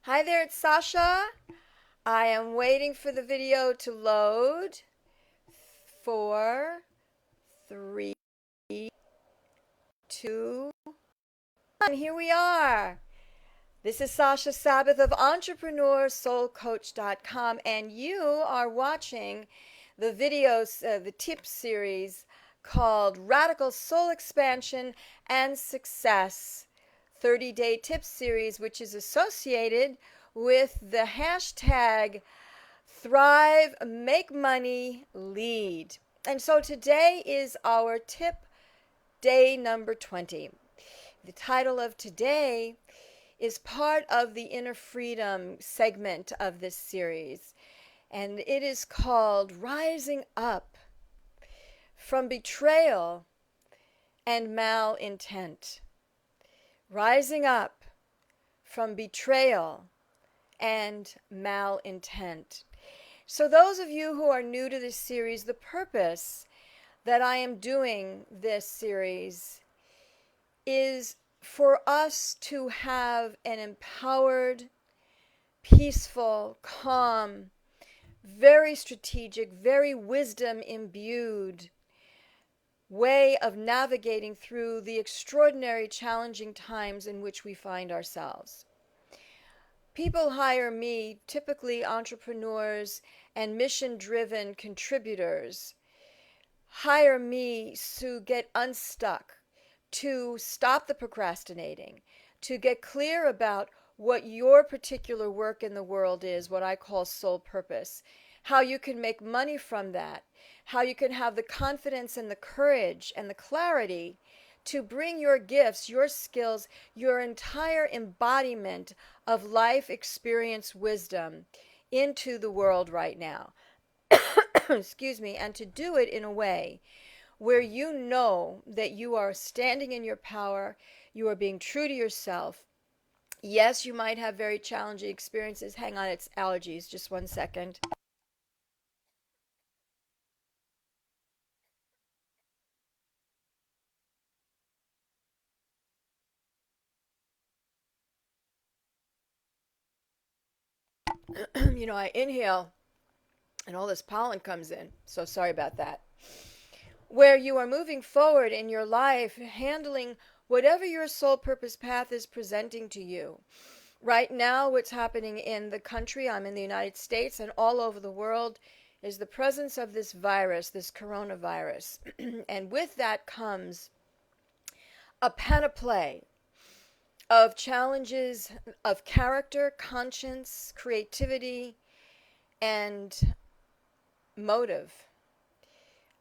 Hi there, it's Sasha. I am waiting for the video to load. 4, 3, 2, 1. Here we are. This is Sasha Sabbath of EntrepreneurSoulCoach.com, and you are watching the videos, the tip series called Radical Soul Expansion and Success 30-Day Tip Series, which is associated with the hashtag Thrive, Make Money, Lead. And so today is our tip day number 20. The title of today is part of the Inner Freedom segment of this series, and it is called Rising Up from Betrayal and Malintent. Rising Up from Betrayal and Malintent. So those of you who are new to this series, the purpose that I am doing this series is for us to have an empowered, peaceful, calm, very strategic, very wisdom imbued way of navigating through the extraordinary, challenging times in which we find ourselves. People hire me, typically entrepreneurs and mission-driven contributors, hire me to get unstuck, to stop the procrastinating, to get clear about what your particular work in the world is, what I call soul purpose, how you can make money from that, how you can have the confidence and the courage and the clarity to bring your gifts, your skills, your entire embodiment of life experience wisdom into the world right now. Excuse me, and to do it in a way where you know that you are standing in your power, you are being true to yourself. Yes, you might have very challenging experiences. Hang on, it's allergies. Just one second. I inhale and all this pollen comes in. So sorry about that. Where you are moving forward in your life, handling whatever your soul purpose path is presenting to you. Right now, what's happening in the country, I'm in the United States and all over the world, is the presence of this virus, this coronavirus. And with that comes a panoply of challenges of character, conscience, creativity, and motive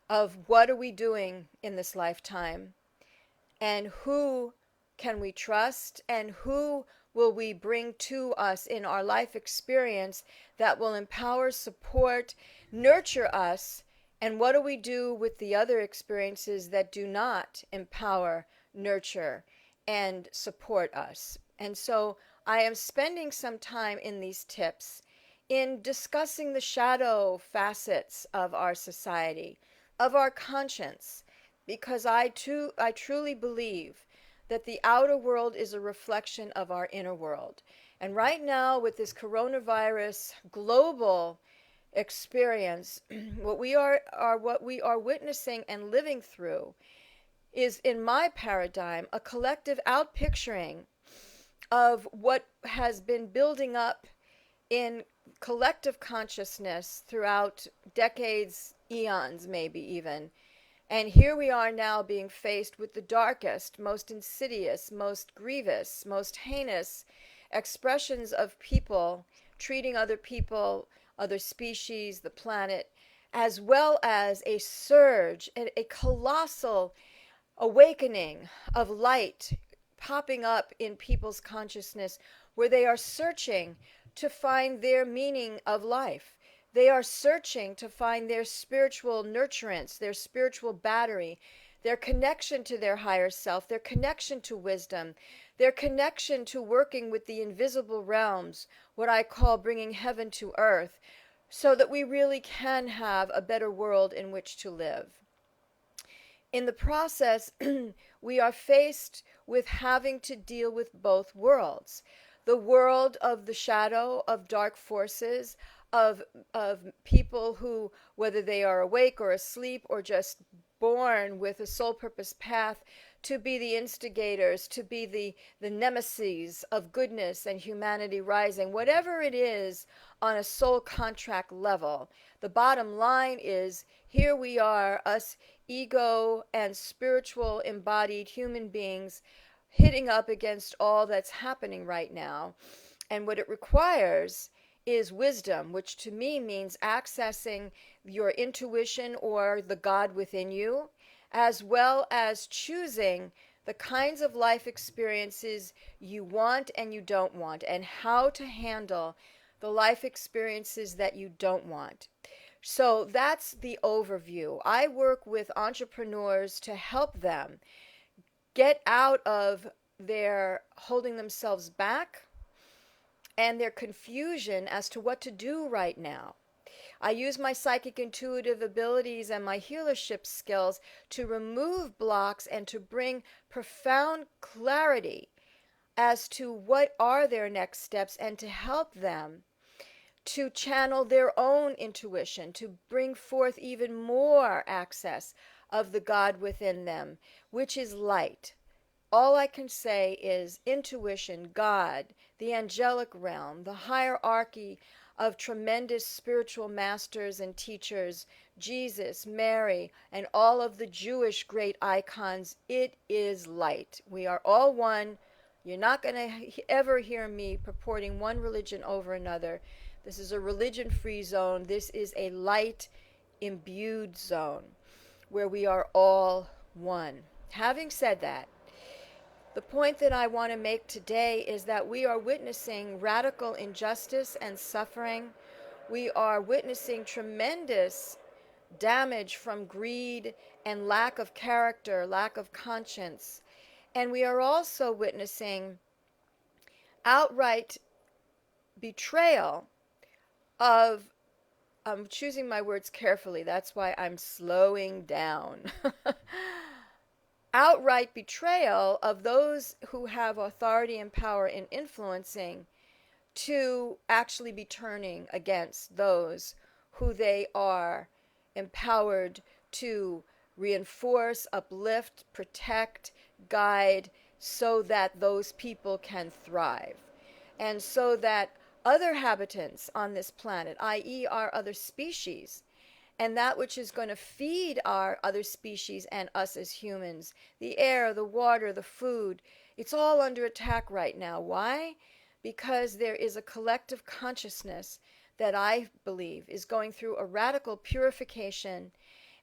of what are we doing in this lifetime, and who can we trust, and who will we bring to us in our life experience that will empower, support, nurture us, and what do we do with the other experiences that do not empower, nurture, and support us. And so I am spending some time in these tips in discussing the shadow facets of our society, of our conscience, because I truly believe that the outer world is a reflection of our inner world. And right now, with this coronavirus global experience, what we are witnessing and living through is, in my paradigm, a collective outpicturing of what has been building up in collective consciousness throughout decades, eons maybe even. And here we are now being faced with the darkest, most insidious, most grievous, most heinous expressions of people treating other people, other species, the planet, as well as a surge, a colossal awakening of light popping up in people's consciousness where they are searching to find their meaning of life. They are searching to find their spiritual nurturance, their spiritual battery, their connection to their higher self, their connection to wisdom, their connection to working with the invisible realms, what I call bringing heaven to earth, so that we really can have a better world in which to live. In the process, we are faced with having to deal with both worlds. the world of the shadow, of dark forces, of people who, whether they are awake or asleep or just born with a soul purpose path, to be the instigators, to be the nemesis of goodness and humanity rising, whatever it is on a soul contract level. The bottom line is, here we are, us ego and spiritual embodied human beings, hitting up against all that's happening right now. And what it requires is wisdom, which to me means accessing your intuition or the God within you, as well as choosing the kinds of life experiences you want and you don't want, and how to handle the life experiences that you don't want. So that's the overview. I work with entrepreneurs to help them get out of their holding themselves back and their confusion as to what to do right now. I use my psychic intuitive abilities and my healership skills to remove blocks and to bring profound clarity as to what are their next steps, and to help them to channel their own intuition, to bring forth even more access of the God within them, which is light. All I can say is intuition, God, the angelic realm, the hierarchy of tremendous spiritual masters and teachers, Jesus, Mary, and all of the Jewish great icons. It is light. We are all one. You're not going to ever hear me purporting one religion over another. This is a religion-free zone. This is a light-imbued zone where we are all one. Having said that, the point that I want to make today is that we are witnessing radical injustice and suffering. We are witnessing tremendous damage from greed and lack of character, lack of conscience. And we are also witnessing outright betrayal of, I'm choosing my words carefully, that's why I'm slowing down. Outright betrayal of those who have authority and power in influencing, to actually be turning against those who they are empowered to reinforce, uplift, protect, guide, so that those people can thrive. And so that other habitants on this planet, i.e., our other species, and that which is going to feed our other species and us as humans, the air, the water, the food, it's all under attack right now. Why? Because there is a collective consciousness that I believe is going through a radical purification,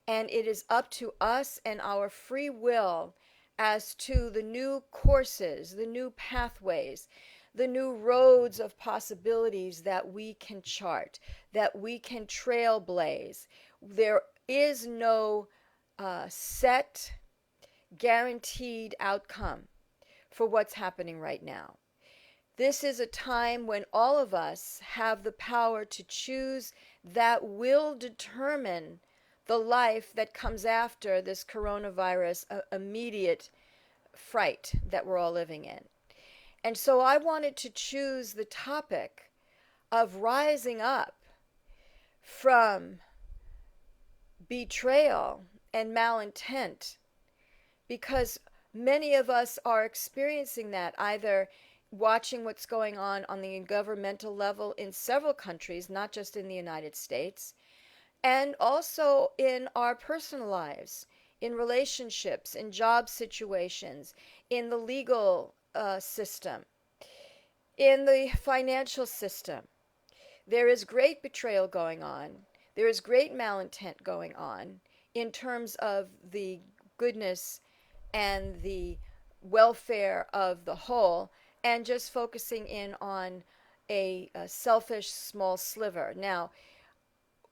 and it is up to us and our free will as to the new courses, the new pathways, the new roads of possibilities that we can chart, that we can trailblaze. There is no set, guaranteed outcome for what's happening right now. This is a time when all of us have the power to choose that will determine the life that comes after this coronavirus immediate fright that we're all living in. And so I wanted to choose the topic of rising up from betrayal and malintent, because many of us are experiencing that, either watching what's going on the governmental level in several countries, not just in the United States, and also in our personal lives, in relationships, in job situations, in the legal system, in the financial system. There is great betrayal going on. There is great malintent going on in terms of the goodness and the welfare of the whole, and just focusing in on a selfish small sliver. Now,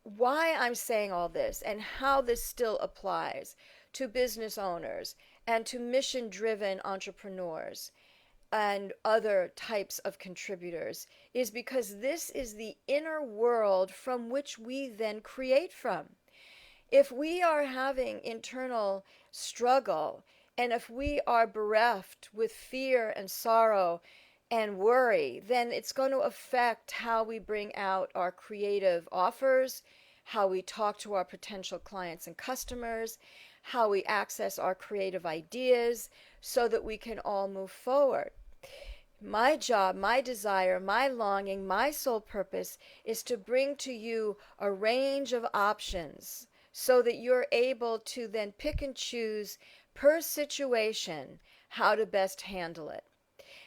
why I'm saying all this and how this still applies to business owners and to mission-driven entrepreneurs and other types of contributors is because this is the inner world from which we then create from. If we are having internal struggle, and if we are bereft with fear and sorrow and worry, then it's going to affect how we bring out our creative offers, how we talk to our potential clients and customers, how we access our creative ideas so that we can all move forward. My job, my desire, my longing, my sole purpose is to bring to you a range of options so that you're able to then pick and choose per situation how to best handle it.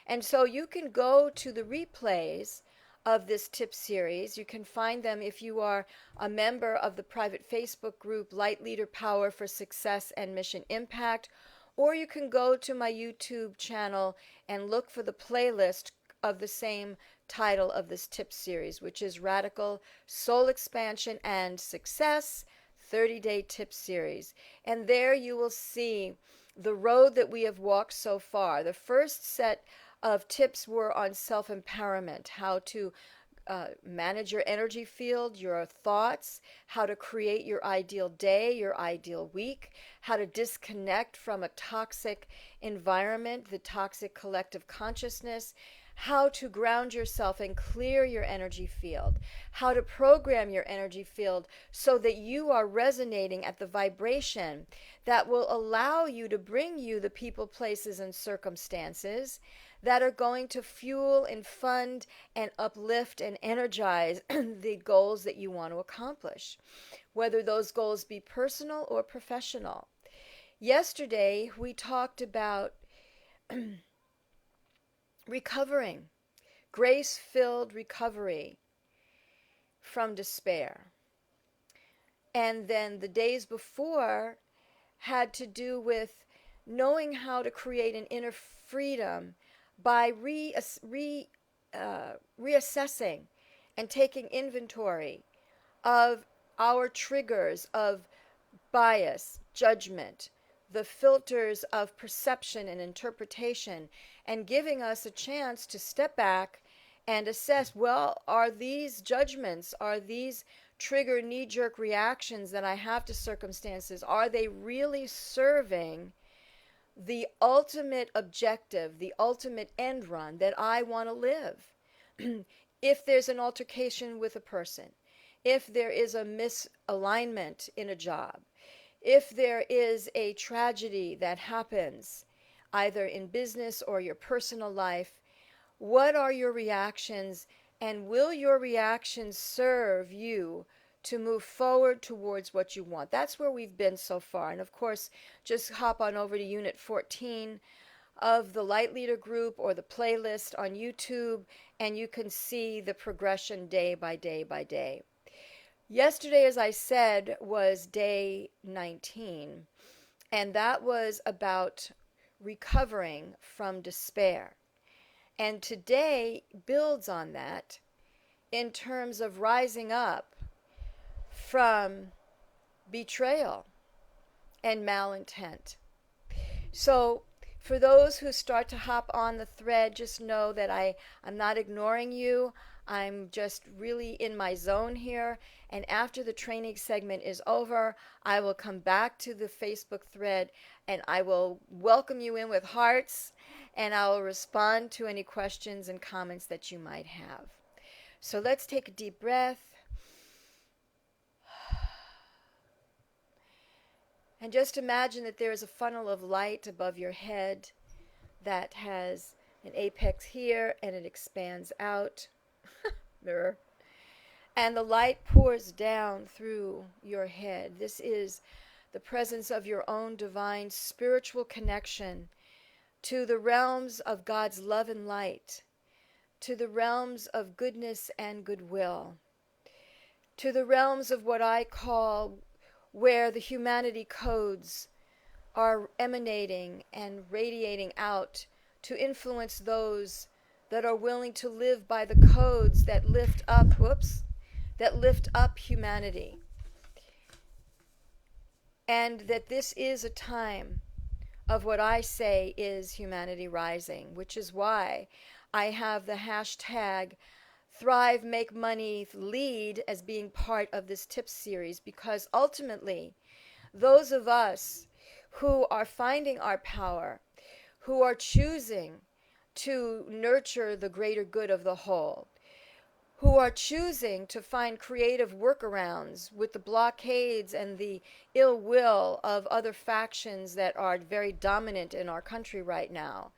And so you can go to the replays of this tip series. You can find them if you are a member of the private Facebook group Light Leader Power for Success and Mission Impact, or you can go to my YouTube channel and look for the playlist of the same title of this tip series, which is Radical Soul Expansion and Success 30-Day Tip Series. And there you will see the road that we have walked so far. The first set of tips were on self-empowerment, how to manage your energy field, your thoughts, how to create your ideal day, your ideal week, how to disconnect from a toxic environment, the toxic collective consciousness, how to ground yourself and clear your energy field, how to program your energy field so that you are resonating at the vibration that will allow you to bring you the people, places, and circumstances that are going to fuel and fund and uplift and energize the goals that you want to accomplish, whether those goals be personal or professional. Yesterday, we talked about recovering, grace-filled recovery from despair. And then the days before had to do with knowing how to create an inner freedom by reassessing and taking inventory of our triggers of bias, judgment, the filters of perception and interpretation, and giving us a chance to step back and assess, well, are these judgments, are these trigger knee-jerk reactions that I have to circumstances, are they really serving the ultimate objective, the ultimate end run that I want to live? If there's an altercation with a person, if there is a misalignment in a job, if there is a tragedy that happens either in business or your personal life, what are your reactions, and will your reactions serve you to move forward towards what you want? That's where we've been so far. And of course, just hop on over to Unit 14 of the Light Leader group or the playlist on YouTube, and you can see the progression day by day by day. Yesterday, as I said, was day 19, and that was about recovering from despair. And today builds on that in terms of rising up from betrayal and malintent. So for those who start to hop on the thread, just know that I'm not ignoring you. I'm just really in my zone here. And after the training segment is over, I will come back to the Facebook thread and I will welcome you in with hearts, and I will respond to any questions and comments that you might have. So let's take a deep breath. And just imagine that there is a funnel of light above your head that has an apex here and it expands out. Mirror. And the light pours down through your head. This is the presence of your own divine spiritual connection to the realms of God's love and light, to the realms of goodness and goodwill, to the realms of what I call where the humanity codes are emanating and radiating out to influence those that are willing to live by the codes that lift up, that lift up humanity. And that this is a time of what I say is humanity rising, which is why I have the hashtag Thrive, Make Money, Lead as being part of this tip series, because ultimately those of us who are finding our power, who are choosing to nurture the greater good of the whole, who are choosing to find creative workarounds with the blockades and the ill will of other factions that are very dominant in our country right now,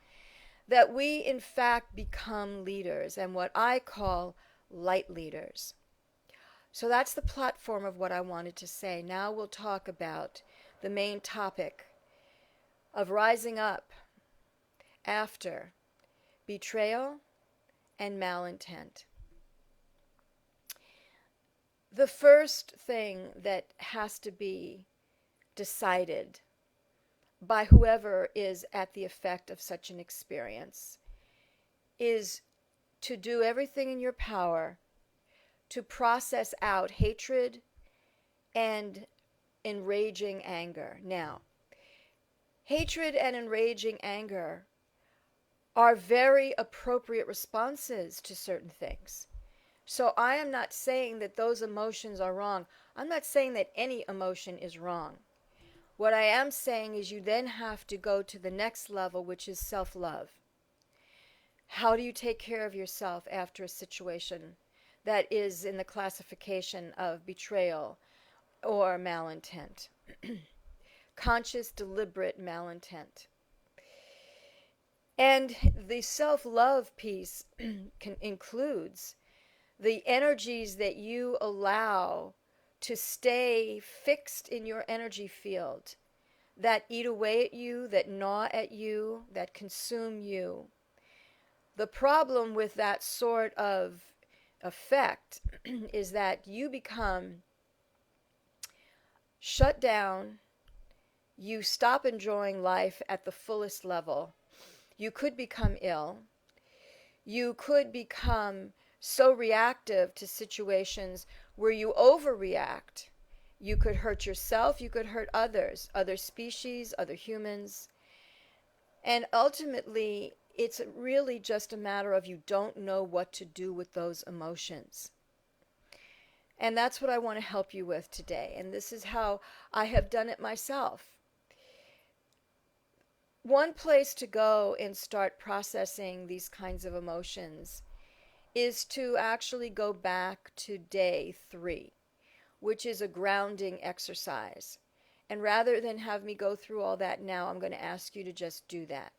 that we in fact become leaders, and what I call light leaders. So that's the platform of what I wanted to say. Now we'll talk about the main topic of rising up after betrayal and malintent. The first thing that has to be decided by whoever is at the effect of such an experience is to do everything in your power to process out hatred and enraging anger. Now, hatred and enraging anger are very appropriate responses to certain things. So I am not saying that those emotions are wrong. I'm not saying that any emotion is wrong. What I am saying is you then have to go to the next level, which is self-love. How do you take care of yourself after a situation that is in the classification of betrayal or malintent? Conscious, deliberate malintent. And the self-love piece includes the energies that you allow to stay fixed in your energy field, that eat away at you, that gnaw at you, that consume you. The problem with that sort of effect is that you become shut down, you stop enjoying life at the fullest level. You could become ill. You could become so reactive to situations where you overreact. You could hurt yourself, you could hurt others, other species, other humans. And ultimately, it's really just a matter of you don't know what to do with those emotions. And that's what I want to help you with today. And this is how I have done it myself. One place to go and start processing these kinds of emotions is to actually go back to day 3, which is a grounding exercise. And rather than have me go through all that now, I'm going to ask you to just do that.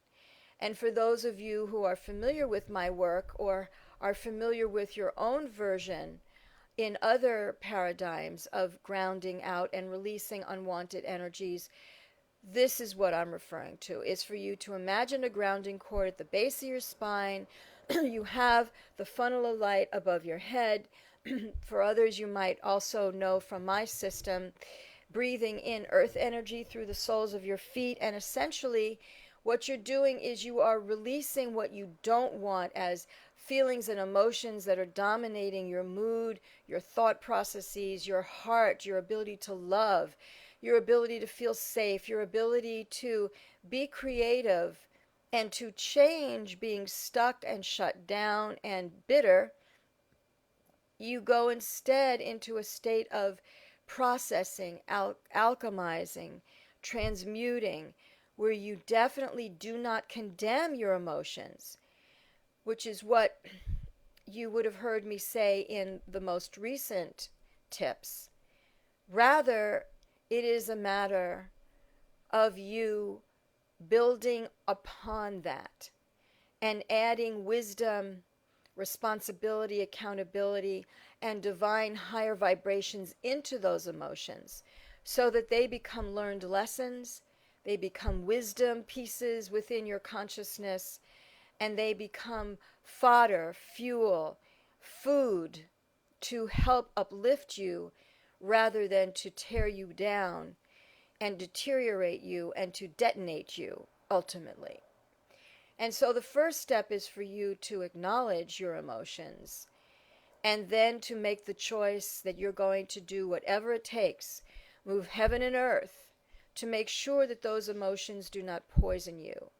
And for those of you who are familiar with my work or are familiar with your own version in other paradigms of grounding out and releasing unwanted energies, this is what I'm referring to. Is for you to imagine a grounding cord at the base of your spine. You have the funnel of light above your head. For others, you might also know from my system, breathing in earth energy through the soles of your feet. And essentially, what you're doing is you are releasing what you don't want as feelings and emotions that are dominating your mood, your thought processes, your heart, your ability to love, your ability to feel safe, your ability to be creative, and to change being stuck and shut down and bitter. You go instead into a state of processing, alchemizing, transmuting, where you definitely do not condemn your emotions, which is what you would have heard me say in the most recent tips. Rather, it is a matter of you building upon that and adding wisdom, responsibility, accountability, and divine higher vibrations into those emotions so that they become learned lessons, they become wisdom pieces within your consciousness, and they become fodder, fuel, food to help uplift you rather than to tear you down and deteriorate you and to detonate you ultimately. And so the first step is for you to acknowledge your emotions and then to make the choice that you're going to do whatever it takes, move heaven and earth to make sure that those emotions do not poison you.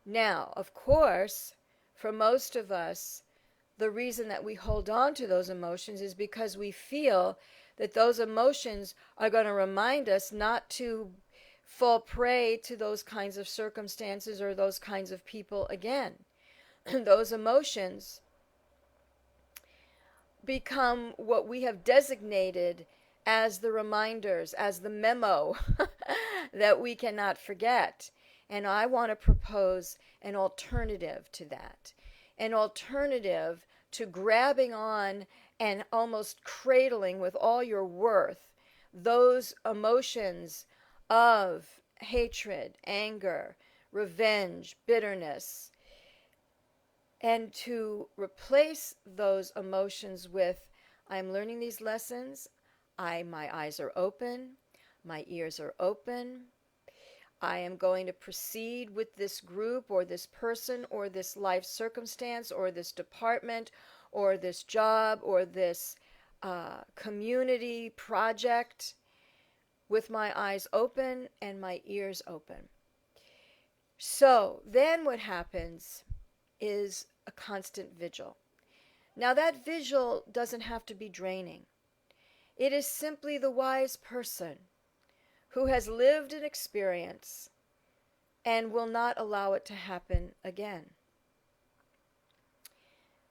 Now, of course, for most of us, the reason that we hold on to those emotions is because we feel that those emotions are going to remind us not to fall prey to those kinds of circumstances or those kinds of people again. those emotions become what we have designated as the reminders, as the memo that we cannot forget. And I want to propose an alternative to that, an alternative to grabbing on and almost cradling with all your worth those emotions of hatred, anger, revenge, bitterness, and to replace those emotions with, I'm learning these lessons, my eyes are open, my ears are open, I am going to proceed with this group or this person or this life circumstance or this department or this job or this community project with my eyes open and my ears open. So then what happens is a constant vigil. Now that vigil doesn't have to be draining. It is simply the wise person who has lived an experience and will not allow it to happen again.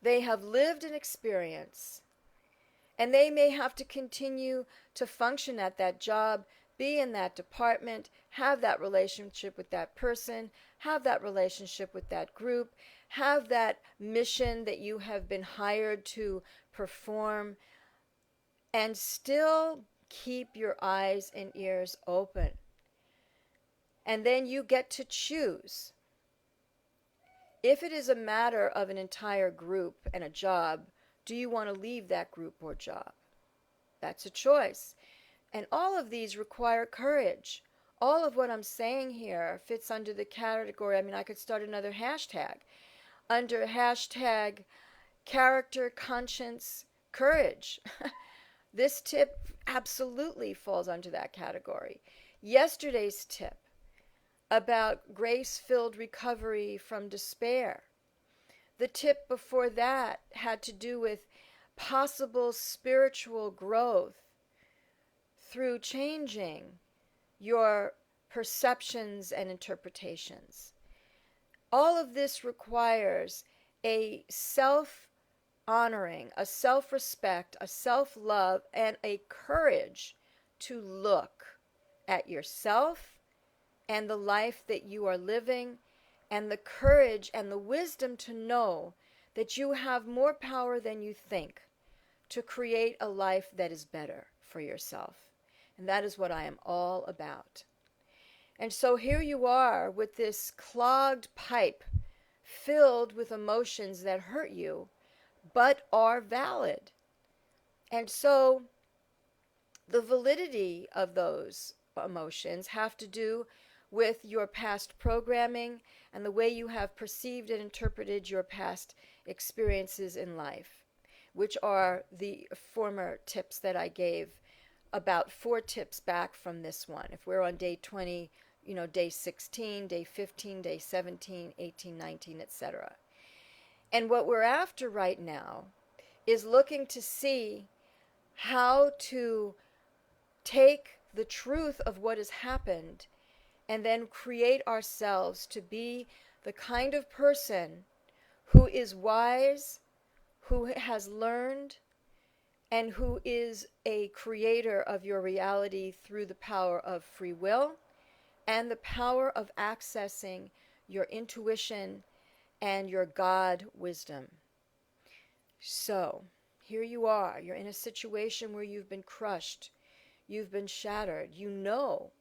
They have lived an experience, and they may have to continue to function at that job, be in that department, have that relationship with that person, have that relationship with that group, have that mission that you have been hired to perform, and still keep your eyes and ears open. And then you get to choose. If it is a matter of an entire group and a job, do you want to leave that group or job? That's a choice. And all of these require courage. All of what I'm saying here fits under the category, I could start another hashtag. Under hashtag character, conscience, courage. This tip absolutely falls under that category. Yesterday's tip about grace-filled recovery from despair. The tip before that had to do with possible spiritual growth through changing your perceptions and interpretations. All of this requires a self-honoring, a self-respect, a self-love, and a courage to look at yourself and the life that you are living, and the courage and the wisdom to know that you have more power than you think to create a life that is better for yourself. And that is what I am all about. And so here you are with this clogged pipe filled with emotions that hurt you, but are valid. And so the validity of those emotions have to do with your past programming and the way you have perceived and interpreted your past experiences in life, which are the former tips that I gave, about 4 tips back from this one. If we're on day 20, day 16, day 15, day 17, 18, 19, etc. And what we're after right now is looking to see how to take the truth of what has happened and then create ourselves to be the kind of person who is wise, who has learned, and who is a creator of your reality through the power of free will and the power of accessing your intuition and your God wisdom. So, here you are. You're in a situation where you've been crushed. You've been shattered. You know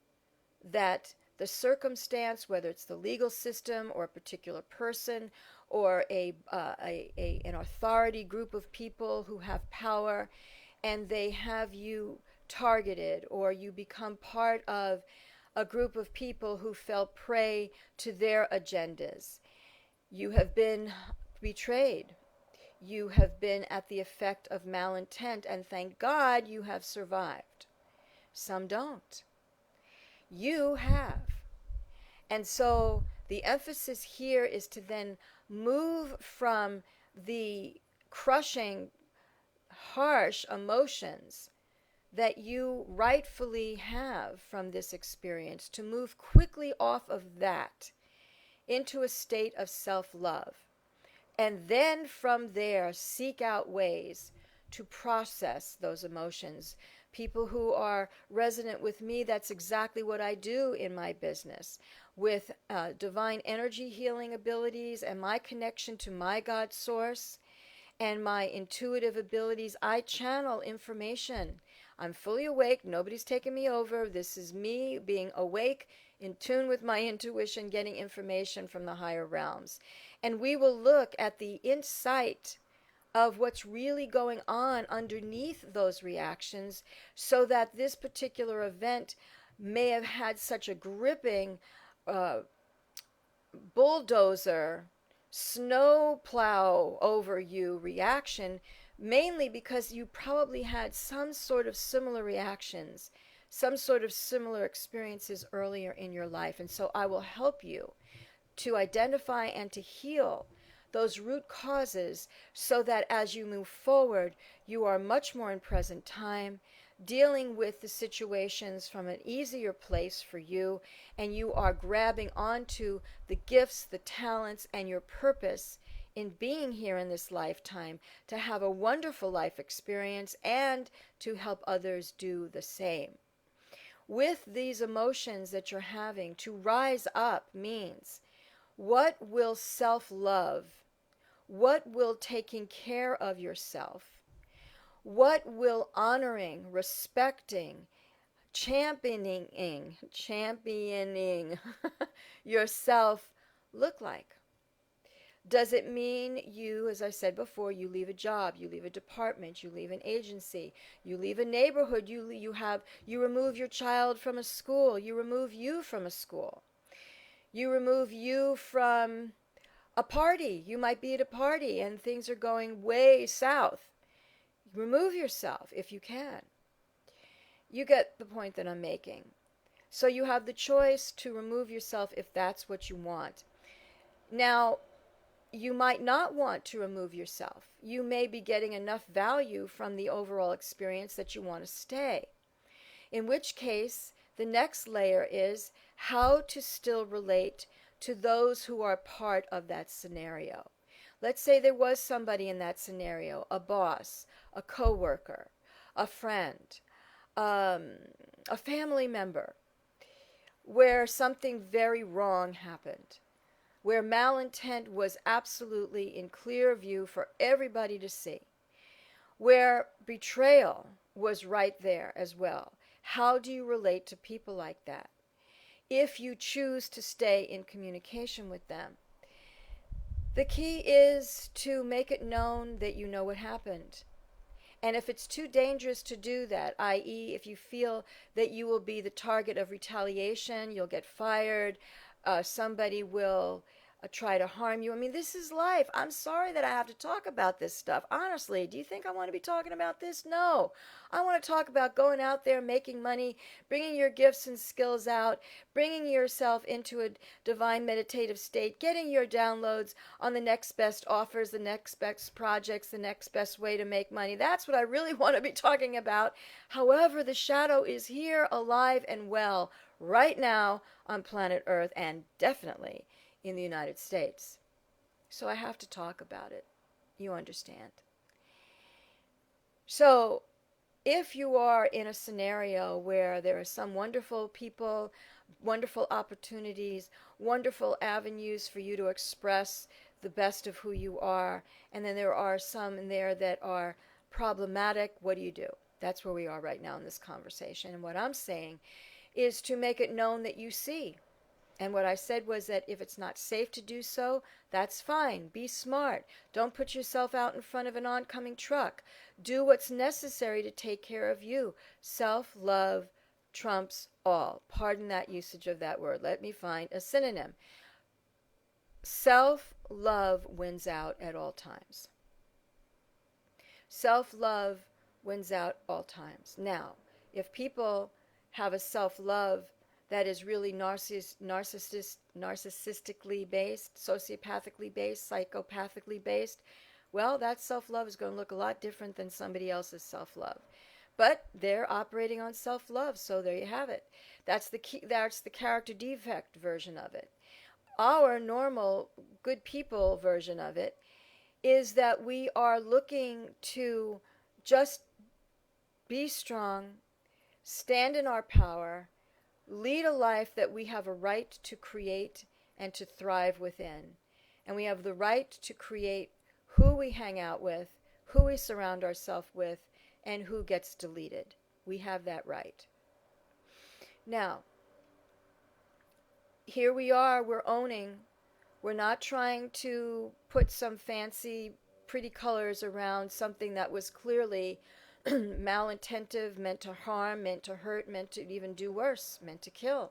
that the circumstance, whether it's the legal system or a particular person or an authority group of people who have power, and they have you targeted, or you become part of a group of people who fell prey to their agendas. You have been betrayed. You have been at the effect of malintent, and thank God you have survived. Some don't. You have. And so the emphasis here is to then move from the crushing, harsh emotions that you rightfully have from this experience, to move quickly off of that into a state of self-love, And then from there, seek out ways to process those emotions. People who are resonant with me, that's exactly what I do in my business. With divine energy healing abilities and my connection to my God source and my intuitive abilities, I channel information. I'm fully awake. Nobody's taking me over. This is me being awake, in tune with my intuition, getting information from the higher realms. And we will look at the insight of what's really going on underneath those reactions, so that this particular event may have had such a gripping uh, bulldozer, snow plow over you reaction, mainly because you probably had some sort of similar reactions, some sort of similar experiences earlier in your life. And so I will help you to identify and to heal those root causes, so that as you move forward, you are much more in present time, dealing with the situations from an easier place for you, and you are grabbing onto the gifts, the talents, and your purpose in being here in this lifetime to have a wonderful life experience and to help others do the same. With these emotions that you're having, to rise up means, what will self-love, what will taking care of yourself, what will honoring, respecting, championing yourself look like? Does it mean you, as I said before, you leave a job, you leave a department, you leave an agency, you leave a neighborhood, you remove your child from a school, you remove you from a school, you remove you from a party. You might be at a party and things are going way south. Remove yourself if you can. You get the point that I'm making. So you have the choice to remove yourself if that's what you want. Now, you might not want to remove yourself. You may be getting enough value from the overall experience that you want to stay. In which case, the next layer is how to still relate to those who are part of that scenario. Let's say there was somebody in that scenario, a boss, a coworker, a friend, a family member, where something very wrong happened, where malintent was absolutely in clear view for everybody to see, where betrayal was right there as well. How do you relate to people like that? If you choose to stay in communication with them, the key is to make it known that you know what happened. And if it's too dangerous to do that, i.e., if you feel that you will be the target of retaliation, you'll get fired, somebody will try to harm you. I mean, this is life. I'm sorry that I have to talk about this stuff. Honestly, do you think I want to be talking about this? No. I want to talk about going out there, making money, bringing your gifts and skills out, bringing yourself into a divine meditative state, getting your downloads on the next best offers, the next best projects, the next best way to make money. That's what I really want to be talking about. However, the shadow is here, alive and well, right now on planet Earth, and definitely in the United States. So I have to talk about it. You understand. So if you are in a scenario where there are some wonderful people, wonderful opportunities, wonderful avenues for you to express the best of who you are, and then there are some in there that are problematic, what do? That's where we are right now in this conversation. And what I'm saying is to make it known that you see. And what I said was that if it's not safe to do so, that's fine. Be smart. Don't put yourself out in front of an oncoming truck. Do what's necessary to take care of you. Self-love trumps all. Pardon that usage of that word. Let me find a synonym. Self-love wins out at all times. Self-love wins out all times. Now, if people have a self-love that is really narcissistically based, sociopathically based, psychopathically based, well, that self-love is going to look a lot different than somebody else's self-love. But they're operating on self-love, so there you have it. That's the character defect version of it. Our normal, good people version of it is that we are looking to just be strong, stand in our power, lead a life that we have a right to create and to thrive within. And we have the right to create who we hang out with, who we surround ourselves with, and who gets deleted. We have that right. Now, here we are, we're owning. We're not trying to put some fancy, pretty colors around something that was clearly malintentive, meant to harm, meant to hurt, meant to even do worse, meant to kill.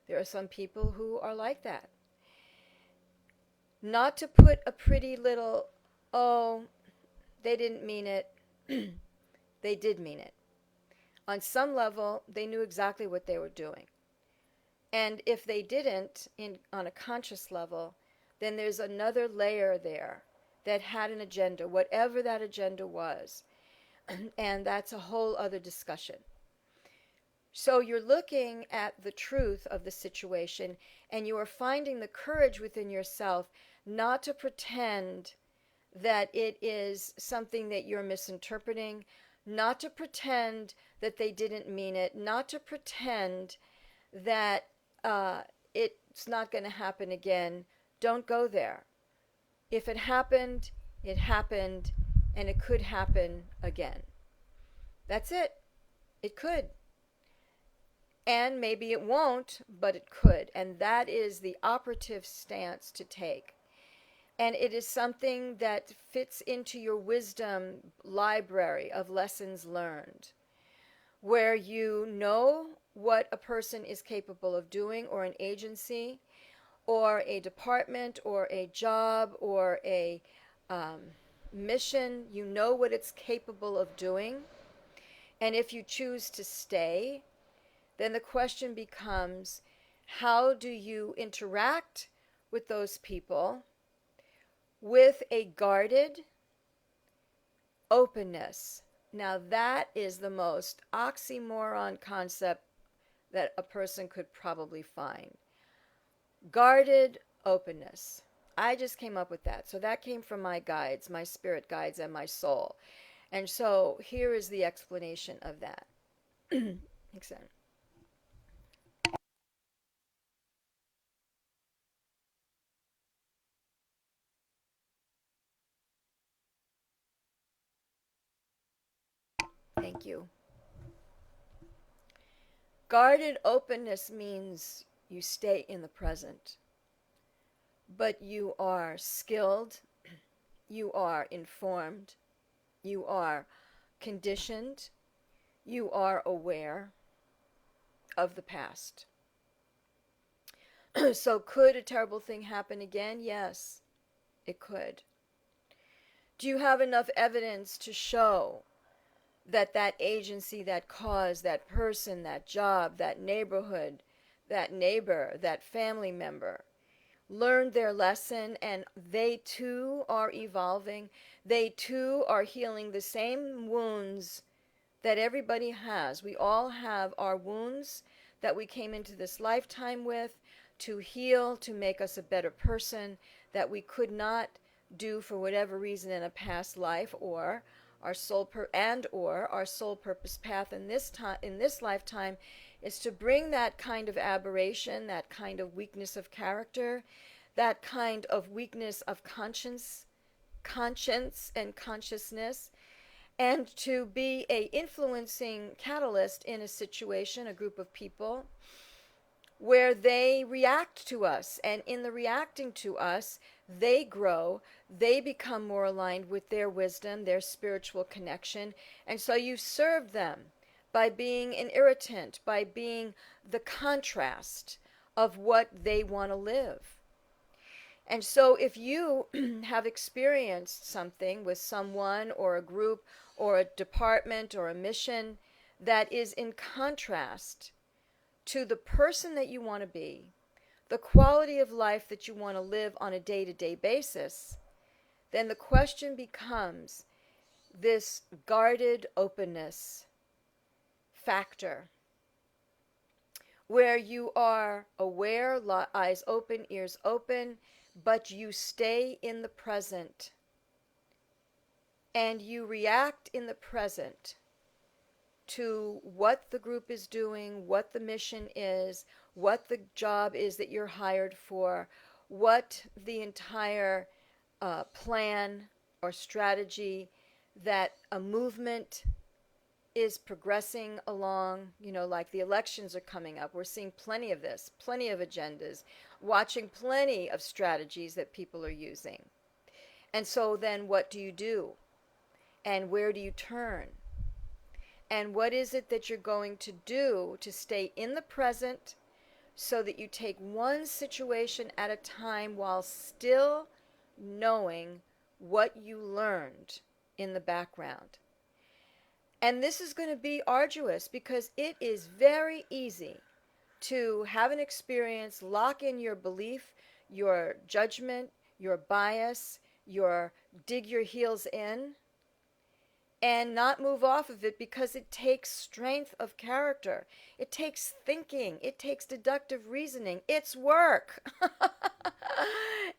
There are some people who are like that. Not to put a pretty little, oh, they didn't mean it. They did mean it. On some level, they knew exactly what they were doing. And if they didn't, on a conscious level, then there's another layer there that had an agenda, whatever that agenda was. And that's a whole other discussion. So you're looking at the truth of the situation, and you are finding the courage within yourself not to pretend that it is something that you're misinterpreting, not to pretend that they didn't mean it, not to pretend that it's not going to happen again. Don't go there. If it happened, and it could happen again. That's it. It could. And maybe it won't, but it could. And that is the operative stance to take. And it is something that fits into your wisdom library of lessons learned, where you know what a person is capable of doing, or an agency, or a department, or a job, or a mission. You know what it's capable of doing. And if you choose to stay, then the question becomes, how do you interact with those people with a guarded openness? Now that is the most oxymoron concept that a person could probably find. Guarded openness. I just came up with that. So that came from my guides, my spirit guides, and my soul. And so here is the explanation of that. Excellent. Thank you. Guarded openness means you stay in the present, but you are skilled, you are informed, you are conditioned, you are aware of the past. So could a terrible thing happen again? Yes, it could. Do you have enough evidence to show that that agency, that cause, that person, that job, that neighborhood, that neighbor, that family member learned their lesson, and they too are evolving? They too are healing the same wounds that everybody has. We all have our wounds that we came into this lifetime with to heal, to make us a better person, that we could not do for whatever reason in a past life, or our soul our soul purpose path in this lifetime is to bring that kind of aberration, that kind of weakness of character, that kind of weakness of conscience and consciousness, and to be a influencing catalyst in a situation, a group of people, where they react to us, and in the reacting to us, they grow, they become more aligned with their wisdom, their spiritual connection, and so you serve them by being an irritant, by being the contrast of what they want to live. And so if you have experienced something with someone or a group or a department or a mission that is in contrast to the person that you want to be, the quality of life that you want to live on a day-to-day basis, then the question becomes this guarded openness factor, where you are aware, eyes open, ears open, but you stay in the present. and you react in the present to what the group is doing, what the mission is, what the job is that you're hired for, what the entire plan or strategy that a movement is progressing along, like the elections are coming up. We're seeing plenty of this, plenty of agendas, watching plenty of strategies that people are using. And so then what do you do? And where do you turn? And what is it that you're going to do to stay in the present so that you take one situation at a time while still knowing what you learned in the background? And this is going to be arduous because it is very easy to have an experience, lock in your belief, your judgment, your bias, your dig your heels in, and not move off of it because it takes strength of character. It takes thinking. It takes deductive reasoning. It's work.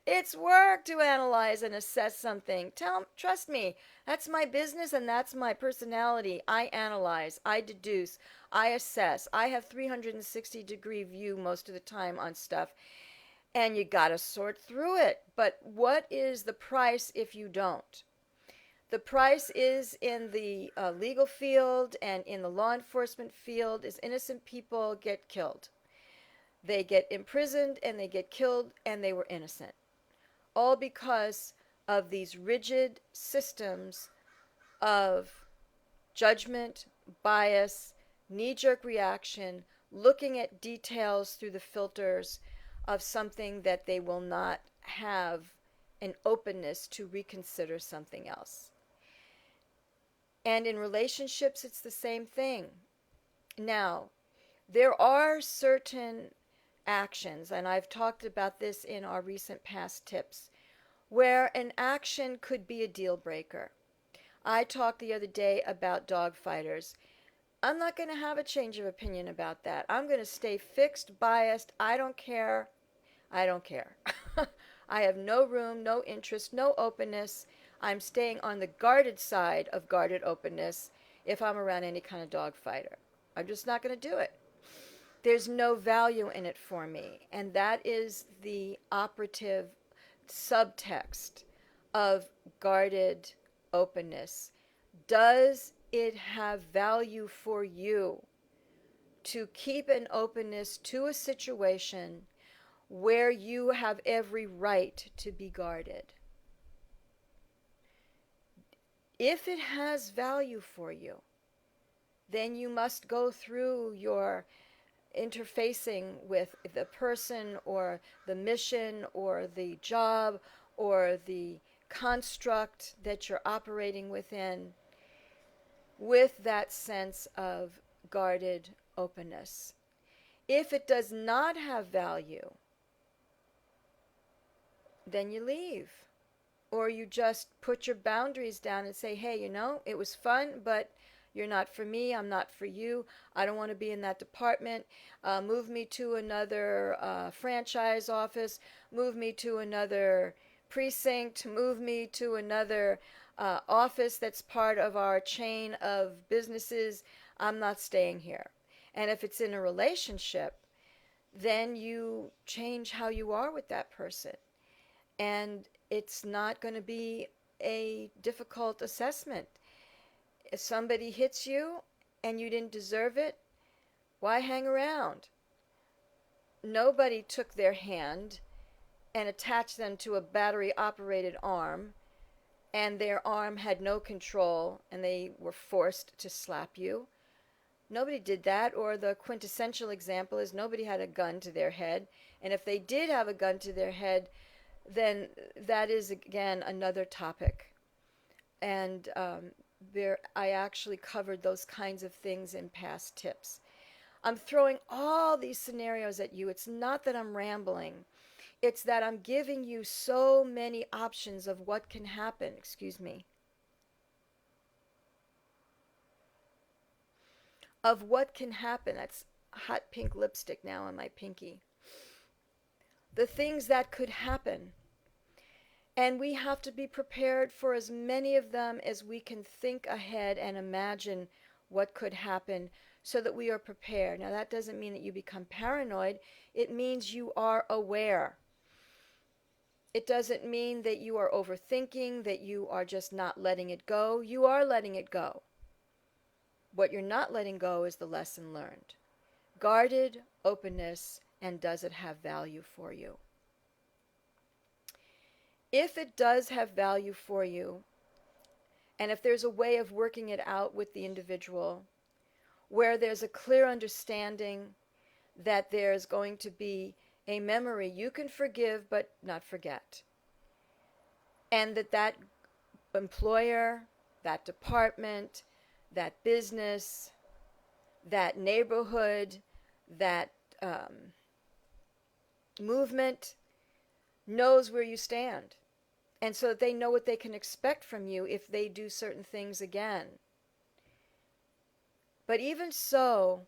It's work to analyze and assess something. Trust me, that's my business and that's my personality. I analyze, I deduce, I assess. I have 360-degree view most of the time on stuff. And you got to sort through it. But what is the price if you don't? The price is in the legal field and in the law enforcement field is innocent people get killed. They get imprisoned and they get killed and they were innocent. All because of these rigid systems of judgment, bias, knee-jerk reaction, looking at details through the filters of something that they will not have an openness to reconsider something else. And in relationships, it's the same thing. Now, there are certain actions, and I've talked about this in our recent past tips, where an action could be a deal breaker. I talked the other day about dog fighters. I'm not going to have a change of opinion about that. I'm going to stay fixed, biased. I don't care. I don't care. I have no room, no interest, no openness. I'm staying on the guarded side of guarded openness if I'm around any kind of dog fighter. I'm just not going to do it. There's no value in it for me. And that is the operative subtext of guarded openness. Does it have value for you to keep an openness to a situation where you have every right to be guarded? If it has value for you, then you must go through your interfacing with the person or the mission or the job or the construct that you're operating within with that sense of guarded openness. If it does not have value, then you leave. Or you just put your boundaries down and say, hey, it was fun, but you're not for me. I'm not for you. I don't want to be in that department. Move me to another franchise office. Move me to another precinct. Move me to another office that's part of our chain of businesses. I'm not staying here. And if it's in a relationship, then you change how you are with that person. And it's not going to be a difficult assessment. If somebody hits you and you didn't deserve it, why hang around? Nobody took their hand and attached them to a battery-operated arm, and their arm had no control, and they were forced to slap you. Nobody did that, or the quintessential example is nobody had a gun to their head, and if they did have a gun to their head, then that is, again, another topic. And I actually covered those kinds of things in past tips. I'm throwing all these scenarios at you. It's not that I'm rambling. It's that I'm giving you so many options of what can happen. Of what can happen. That's hot pink lipstick now on my pinky. The things that could happen. And we have to be prepared for as many of them as we can think ahead and imagine what could happen so that we are prepared. Now, that doesn't mean that you become paranoid. It means you are aware. It doesn't mean that you are overthinking, that you are just not letting it go. You are letting it go. What you're not letting go is the lesson learned. Guarded openness, and does it have value for you? If it does have value for you, and if there's a way of working it out with the individual where there's a clear understanding that there's going to be a memory you can forgive but not forget, and that employer, that department, that business, that neighborhood, that movement knows where you stand, and so that they know what they can expect from you if they do certain things again. But even so,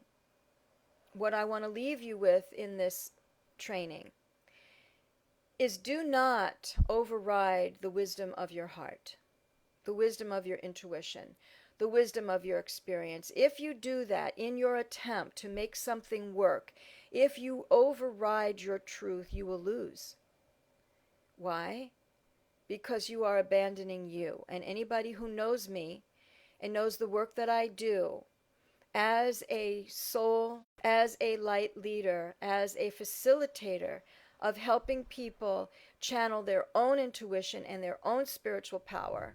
what I want to leave you with in this training is do not override the wisdom of your heart, the wisdom of your intuition, the wisdom of your experience. If you do that in your attempt to make something work, if you override your truth, you will lose. Why? Because you are abandoning you. And anybody who knows me and knows the work that I do as a soul, as a light leader, as a facilitator of helping people channel their own intuition and their own spiritual power,